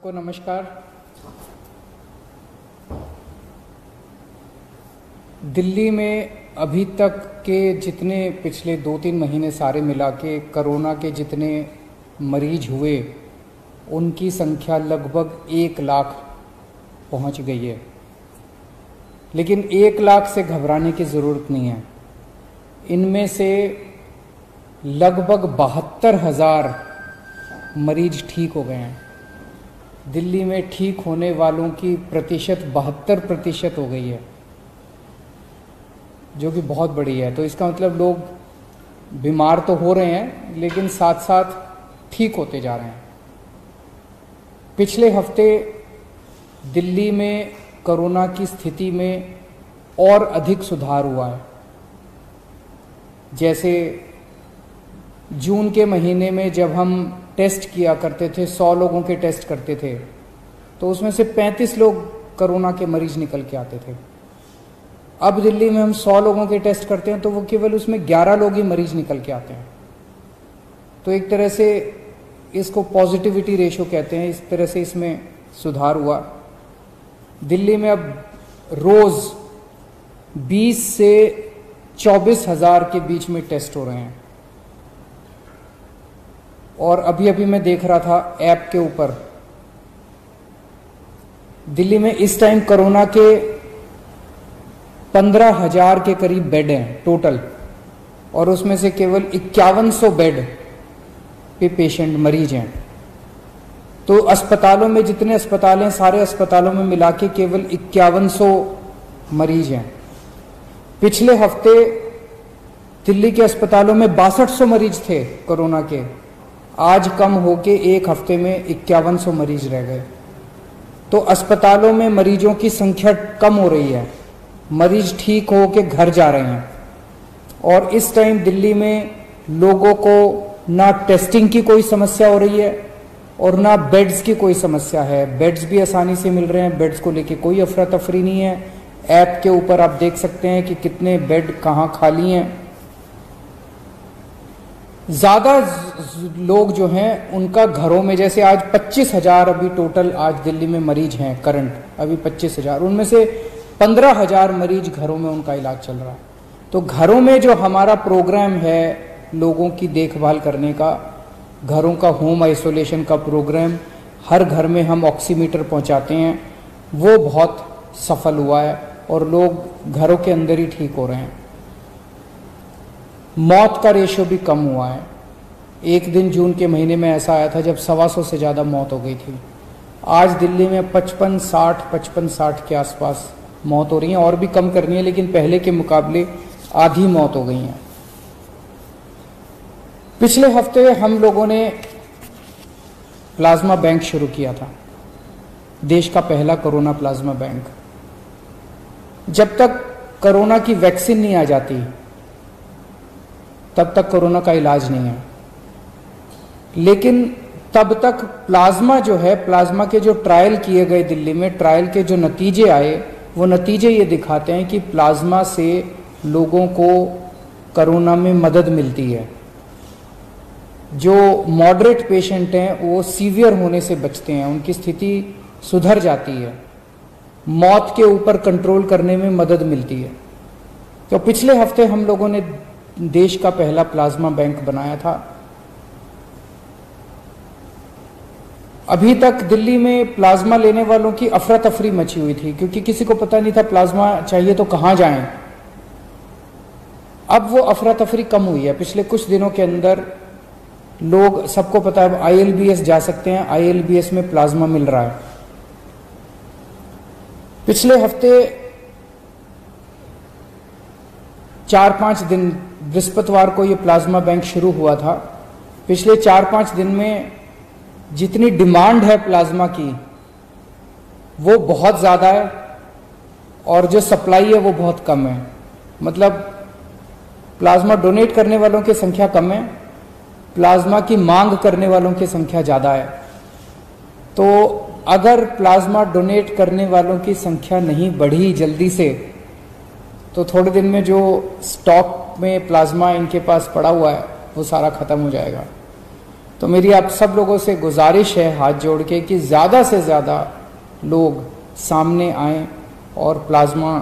सबको नमस्कार। दिल्ली में अभी तक के जितने पिछले 2-3 महीने सारे मिला के कोरोना के जितने मरीज हुए उनकी संख्या लगभग 1 लाख पहुंच गई है। लेकिन 1 लाख से घबराने की ज़रूरत नहीं है। इनमें से लगभग 72,000 मरीज ठीक हो गए हैं। दिल्ली में ठीक होने वालों की प्रतिशत 72% हो गई है, जो कि बहुत बड़ी है। तो इसका मतलब लोग बीमार तो हो रहे हैं लेकिन साथ साथ ठीक होते जा रहे हैं। पिछले हफ्ते दिल्ली में कोरोना की स्थिति में और अधिक सुधार हुआ है। जैसे जून के महीने में जब हम टेस्ट किया करते थे, 100 लोगों के टेस्ट करते थे, तो उसमें से 35 लोग कोरोना के मरीज निकल के आते थे। अब दिल्ली में हम 100 लोगों के टेस्ट करते हैं तो वो केवल उसमें 11 लोग ही मरीज निकल के आते हैं। तो एक तरह से इसको पॉजिटिविटी रेशो कहते हैं। इस तरह से इसमें सुधार हुआ। दिल्ली में अब रोज 20 से 24,000 के बीच में टेस्ट हो रहे हैं। और अभी अभी मैं देख रहा था ऐप के ऊपर, दिल्ली में इस टाइम कोरोना के 15,000 के करीब बेड हैं टोटल, और उसमें से केवल 5100 बेड पे पेशेंट मरीज हैं। तो अस्पतालों में जितने अस्पताल हैं, सारे अस्पतालों में मिला के केवल 5100 मरीज हैं। पिछले हफ्ते दिल्ली के अस्पतालों में 6200 मरीज थे कोरोना के। आज कम होके एक हफ्ते में 5100 मरीज रह गए। तो अस्पतालों में मरीजों की संख्या कम हो रही है, मरीज ठीक हो के घर जा रहे हैं। और इस टाइम दिल्ली में लोगों को ना टेस्टिंग की कोई समस्या हो रही है और ना बेड्स की कोई समस्या है। बेड्स भी आसानी से मिल रहे हैं, बेड्स को लेके कोई अफरा तफरी नहीं है। ऐप के ऊपर आप देख सकते हैं कि कितने बेड कहाँ खाली हैं। ज़्यादा लोग जो हैं उनका घरों में, जैसे आज 25,000 अभी टोटल आज दिल्ली में मरीज हैं करंट, अभी 25,000, उनमें से 15,000 मरीज घरों में उनका इलाज चल रहा है। तो घरों में जो हमारा प्रोग्राम है लोगों की देखभाल करने का, घरों का होम आइसोलेशन का प्रोग्राम, हर घर में हम ऑक्सीमीटर पहुंचाते हैं, वो बहुत सफल हुआ है और लोग घरों के अंदर ही ठीक हो रहे हैं। मौत का रेशियो भी कम हुआ है। एक दिन जून के महीने में ऐसा आया था जब 125 से ज़्यादा मौत हो गई थी। आज दिल्ली में 55-60 के आसपास मौत हो रही है, और भी कम करनी है लेकिन पहले के मुकाबले आधी मौत हो गई हैं। पिछले हफ्ते हम लोगों ने प्लाज्मा बैंक शुरू किया था, देश का पहला कोरोना प्लाज्मा बैंक। जब तक कोरोना की वैक्सीन नहीं आ जाती तब तक कोरोना का इलाज नहीं है। लेकिन तब तक प्लाज्मा जो है, प्लाज्मा के जो ट्रायल किए गए दिल्ली में, ट्रायल के जो नतीजे आए, वो नतीजे ये दिखाते हैं कि प्लाज्मा से लोगों को कोरोना में मदद मिलती है। जो मॉडरेट पेशेंट हैं वो सीवियर होने से बचते हैं, उनकी स्थिति सुधर जाती है, मौत के ऊपर कंट्रोल करने में मदद मिलती है। तो पिछले हफ्ते हम लोगों ने देश का पहला प्लाज्मा बैंक बनाया था। अभी तक दिल्ली में प्लाज्मा लेने वालों की अफरा तफरी मची हुई थी, क्योंकि किसी को पता नहीं था प्लाज्मा चाहिए तो कहाँ जाएं। अब वो अफरा तफरी कम हुई है। पिछले कुछ दिनों के अंदर लोग, सबको पता है ILBS जा सकते हैं, ILBS में प्लाज्मा मिल रहा है। पिछले हफ्ते 4-5 दिन, बृहस्पतिवार को ये प्लाज्मा बैंक शुरू हुआ था। पिछले 4-5 दिन में जितनी डिमांड है प्लाज्मा की वो बहुत ज़्यादा है और जो सप्लाई है वो बहुत कम है। मतलब प्लाज्मा डोनेट करने वालों की संख्या कम है, प्लाज्मा की मांग करने वालों की संख्या ज़्यादा है। तो अगर प्लाज्मा डोनेट करने वालों की संख्या नहीं बढ़ी जल्दी से, तो थोड़े दिन में जो स्टॉक में प्लाज्मा इनके पास पड़ा हुआ है वो सारा ख़त्म हो जाएगा। तो मेरी आप सब लोगों से गुजारिश है हाथ जोड़ के कि ज़्यादा से ज़्यादा लोग सामने आएं और प्लाज्मा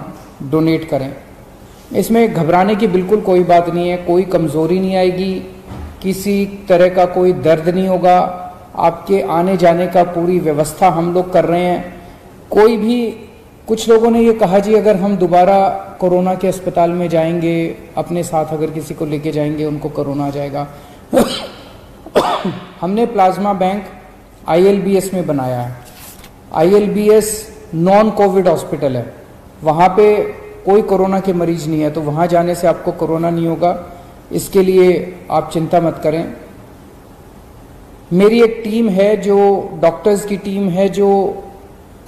डोनेट करें। इसमें घबराने की बिल्कुल कोई बात नहीं है, कोई कमज़ोरी नहीं आएगी, किसी तरह का कोई दर्द नहीं होगा। आपके आने जाने का पूरी व्यवस्था हम लोग कर रहे हैं। कोई भी, कुछ लोगों ने ये कहा जी अगर हम दोबारा कोरोना के अस्पताल में जाएंगे, अपने साथ अगर किसी को लेके जाएंगे उनको कोरोना आ जाएगा। हमने प्लाज्मा बैंक ILBS में बनाया है। ILBS नॉन कोविड हॉस्पिटल है, वहाँ पे कोई कोरोना के मरीज नहीं है, तो वहाँ जाने से आपको कोरोना नहीं होगा, इसके लिए आप चिंता मत करें। मेरी एक टीम है, जो डॉक्टर्स की टीम है, जो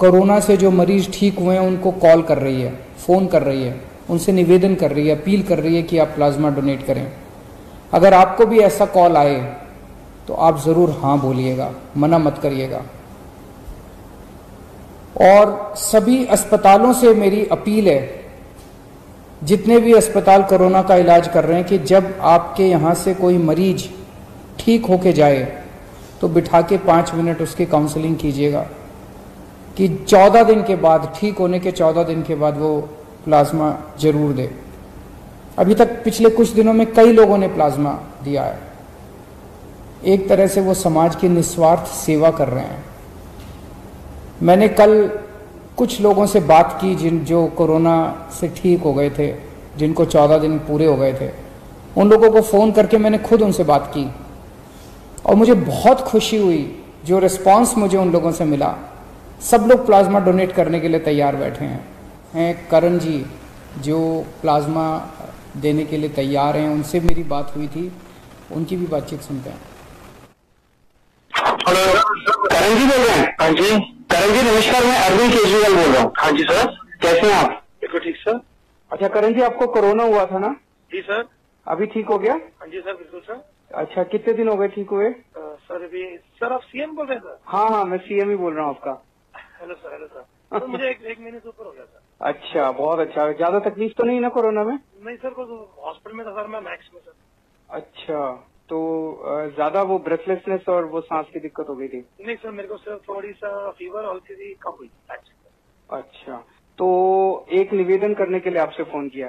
कोरोना से जो मरीज ठीक हुए हैं उनको कॉल कर रही है, फ़ोन कर रही है, उनसे निवेदन कर रही है, अपील कर रही है कि आप प्लाज्मा डोनेट करें। अगर आपको भी ऐसा कॉल आए तो आप ज़रूर हाँ बोलिएगा, मना मत करिएगा। और सभी अस्पतालों से मेरी अपील है, जितने भी अस्पताल कोरोना का इलाज कर रहे हैं, कि जब आपके यहाँ से कोई मरीज ठीक होके जाए तो बिठा के 5 मिनट उसकी काउंसलिंग कीजिएगा कि 14 दिन के बाद, ठीक होने के 14 दिन के बाद वो प्लाज्मा जरूर दे। अभी तक पिछले कुछ दिनों में कई लोगों ने प्लाज्मा दिया है। एक तरह से वो समाज की निस्वार्थ सेवा कर रहे हैं। मैंने कल कुछ लोगों से बात की जो कोरोना से ठीक हो गए थे, जिनको 14 दिन पूरे हो गए थे, उन लोगों को फ़ोन करके मैंने खुद उनसे बात की और मुझे बहुत खुशी हुई जो रिस्पांस मुझे उन लोगों से मिला। सब लोग प्लाज्मा डोनेट करने के लिए तैयार बैठे हैं। करण जी जो प्लाज्मा देने के लिए तैयार हैं, उनसे मेरी बात हुई थी, उनकी भी बातचीत सुनते हैं। हेलो, करण जी बोल रहे हैं? हाँ जी। करण जी नमस्कार, मैं अरविंद केजरीवाल बोल रहा हूँ। हाँ जी सर, कैसे हैं आप? बिल्कुल ठीक सर। अच्छा करण जी, आपको कोरोना हुआ था ना? जी सर। अभी ठीक हो गया? हाँ जी सर, बिल्कुल सर। अच्छा, कितने दिन हो गए ठीक हुए? सर अभी, सर आप CM बोल रहे हैं सर? हाँ, मैं CM ही बोल रहा हूँ आपका। Hello sir, hello sir. तो मुझे एक महीने से ऊपर हो गया सर। अच्छा, बहुत अच्छा। ज्यादा तकलीफ तो नहीं ना कोरोना में? नहीं सर, को हॉस्पिटल में था सर, मैं मैक्स में सर। अच्छा, तो ज्यादा वो ब्रेथलेसनेस और वो सांस की दिक्कत हो गई थी? नहीं सर, मेरे को सिर्फ थोड़ी सा फीवर और थी, कम हुई। अच्छा, तो एक निवेदन करने के लिए आपसे फोन किया।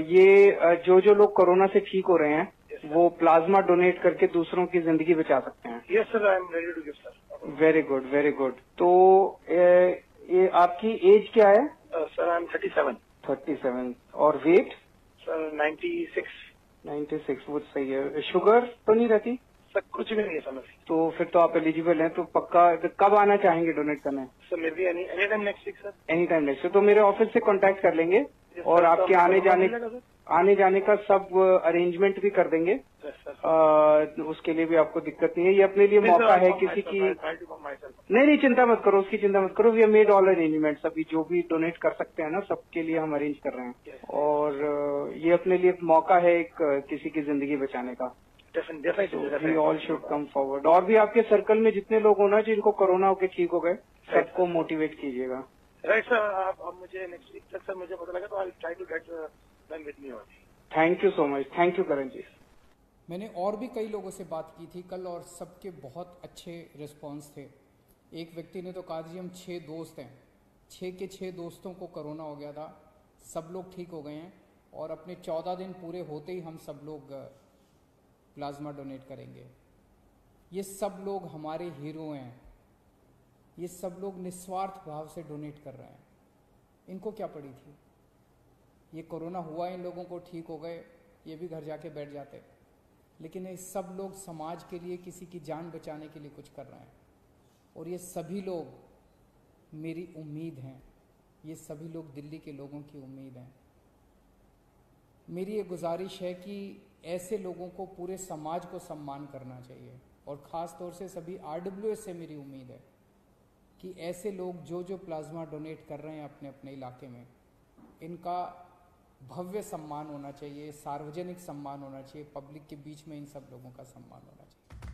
ये जो लोग कोरोना से ठीक हो रहे हैं, वो प्लाज्मा डोनेट करके दूसरों की जिंदगी बचा सकते हैं। Yes sir, I am ready to give sir. Very good, very good. तो ये आपकी एज क्या है? Sir I am 37। 37। और वेट? सर 96। 96, वो सही है। शुगर तो नहीं रहती? सर कुछ भी नहीं है सर। तो फिर तो आप एलिजिबल हैं। तो पक्का कब आना चाहेंगे डोनेट करने? Sir maybe any time next week sir. Any time next week. तो मेरे ऑफिस से कांटेक्ट कर लेंगे और आपके आने जाने का सब अरेंजमेंट भी कर देंगे। उसके लिए भी आपको दिक्कत नहीं है। ये अपने लिए मौका है किसी की। नहीं, चिंता मत करो, उसकी चिंता मत करो। We have made all arrangements. अभी जो भी डोनेट कर सकते हैं ना, सबके लिए हम अरेंज कर रहे हैं। और ये अपने लिए मौका है एक किसी की जिंदगी बचाने का। We all should come forward. और भी आपके सर्कल में जितने लोग हो ना जिनको कोरोना होके ठीक हो गए, सबको मोटिवेट कीजिएगा। राइट सर, आप मुझे नेक्स्ट वीक तक सर मुझे पता लगा तो I will try to get them with me only. Thank you so much. Thank you Karan ji. मैंने और भी कई लोगों से बात की थी कल और सबके बहुत अच्छे रिस्पांस थे। एक व्यक्ति ने तो कहा जी हम 6 दोस्त हैं, 6 के 6 दोस्तों को कोरोना हो गया था, सब लोग ठीक हो गए हैं और अपने 14 दिन पूरे होते ही हम सब लोग प्लाज्मा डोनेट करेंगे। ये सब लोग हमारे हीरो हैं। ये सब लोग निस्वार्थ भाव से डोनेट कर रहे हैं। इनको क्या पड़ी थी? ये कोरोना हुआ, इन लोगों को ठीक हो गए, ये भी घर जाके बैठ जाते। लेकिन ये सब लोग समाज के लिए, किसी की जान बचाने के लिए कुछ कर रहे हैं। और ये सभी लोग मेरी उम्मीद हैं, ये सभी लोग दिल्ली के लोगों की उम्मीद हैं। मेरी ये गुजारिश है कि ऐसे लोगों को पूरे समाज को सम्मान करना चाहिए। और ख़ास तौर से सभी RWS से मेरी उम्मीद है कि ऐसे लोग जो प्लाज्मा डोनेट कर रहे हैं अपने अपने इलाके में, इनका भव्य सम्मान होना चाहिए, सार्वजनिक सम्मान होना चाहिए, पब्लिक के बीच में इन सब लोगों का सम्मान होना चाहिए।